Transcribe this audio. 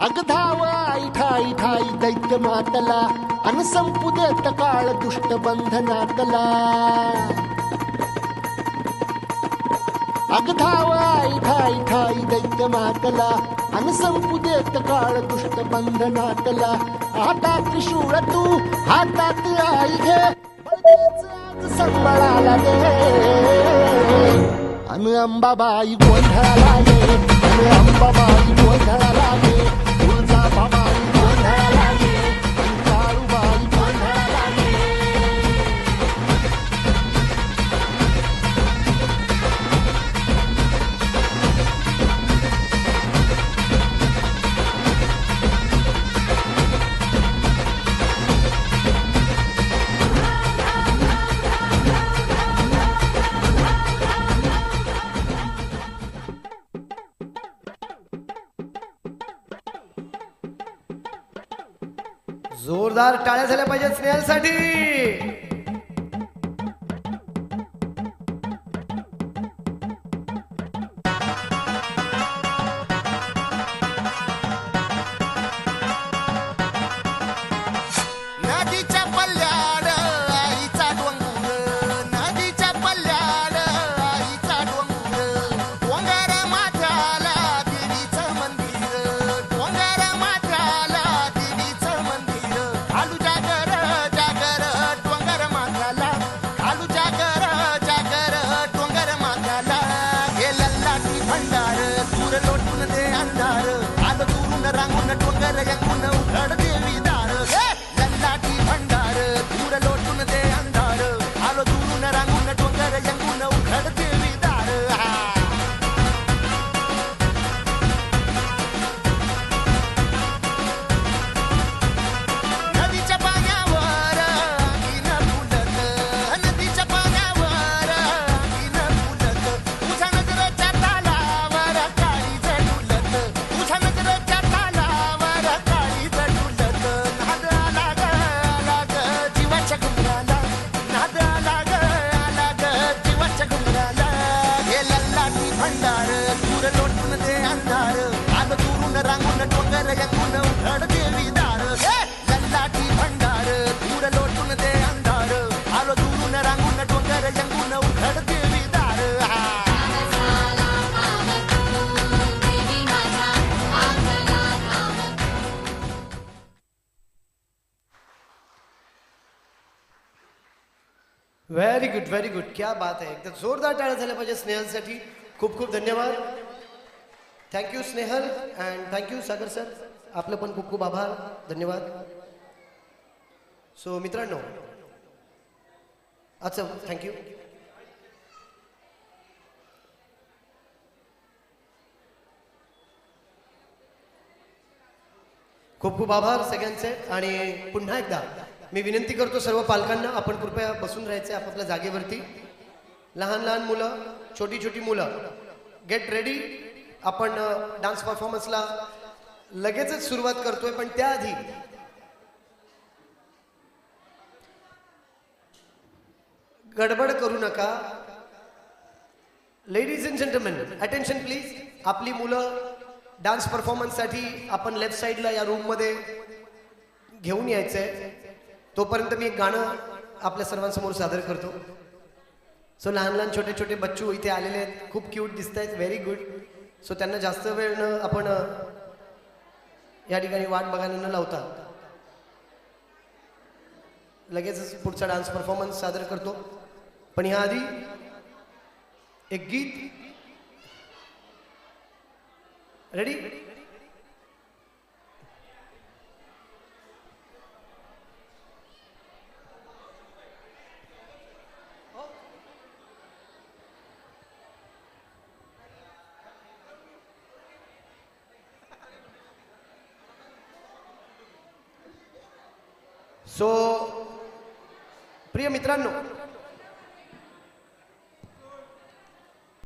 अग धाव आई ठाई ठाई दैत्य मातला अन संपू देत काळ दुष्ट बंधनातला अग धाव आई ठाई ठाई दैत्य मातला अन संपू देत काळ दुष्ट बंधनातला हातात त्रिशूळ तू हातात आई घे बळदेच आज संबळाला दे अन अंबाबाई गोंधळाला ये अन अंबाबाई गोंधळाला ये तुळजाभवानी गोंधळाला ये अन काळूबाई गोंधळाला ये जोरदार टाळ्या झाल्या पाहिजेत स्नेहलसाठी. नदीच्या पल्ल्याड आईचा डोंगर नदीच्या पल्ल्याड आईचा डोंगर डोंगर माथ्याला देवीचं मंदिर डोंगर माथ्याला देवीचं मंदिर खालू जागर जागर डोंगर माथ्याला खालू जागर जागर डोंगर माथ्याला हे लल्लाटी भंडार दूर लोटून दे अंधार आलं दुरून रांगून डोंगर यंगून उघड देवी दार लल्लाटी भंडार दूर लोटून दे अंधार आलो दुरून रांगून डोंगर यंगून उघड देवी दार नदीच्या पाण्यावर आगीन फुलत नदीच्या पाण्यावर आगीन फुलत तुझ्या नजरेच्या तालावर काळी झुलत तुझ्या नजरेच्या तालावर काळी झुलत नाद आला ग जीवाच्या घुमराला नाद आला ग जीवाच्या घुमराला हे लल्लाटी भंडार दूर लोटून दे अंधार आलं दुरून रांगून डोंगर यंगून उघड देवी दार लल्लाटी भंडार दूर लोटून दे अंधार आलो दुरून रांगून डोंगर यंगून उघड देवी दार व्हेरी गुड व्हेरी गुड. क्या बात आहे. एकदम जोरदार टाळ्या झाल्या पाहिजे स्नेहलसाठी. खूप खूप धन्यवाद. Thank you Snehal and thank you Sagar sir. आपलं पण खूप खूप आभार. धन्यवाद. सो मित्रांनो, अच्छा थँक्यू. खूप खूप आभार सगळ्यांचे. आणि पुन्हा एकदा मी विनंती करतो सर्व पालकांना, आपण कृपया बसून राहायचे आपापल्या जागेवरती. लहान लहान मुलं, छोटी छोटी मुलं, गेट रेडी. आपण डान्स परफॉर्मन्सला लगेचच सुरुवात करतोय, पण त्याआधी गडबड करू नका. Ladies and gentleman, attention please. आपली मुलं डान्स परफॉर्मन्ससाठी आपण लेफ्ट साईडला या रूममध्ये घेऊन यायचंय. तोपर्यंत मी एक गाणं आपल्या सर्वांसमोर सादर करतो. सो लहान लहान छोटे छोटे बच्चू इथे आलेले आहेत, खूप क्यूट दिसत आहेत. Very good. सो त्यांना जास्त वेळ न आपण या ठिकाणी वाट बघायला न लावता लगेचच पुढचा डान्स परफॉर्मन्स सादर करतो. पण ह्या आधी एक गीत. रेडी? सो प्रिय मित्रांनो,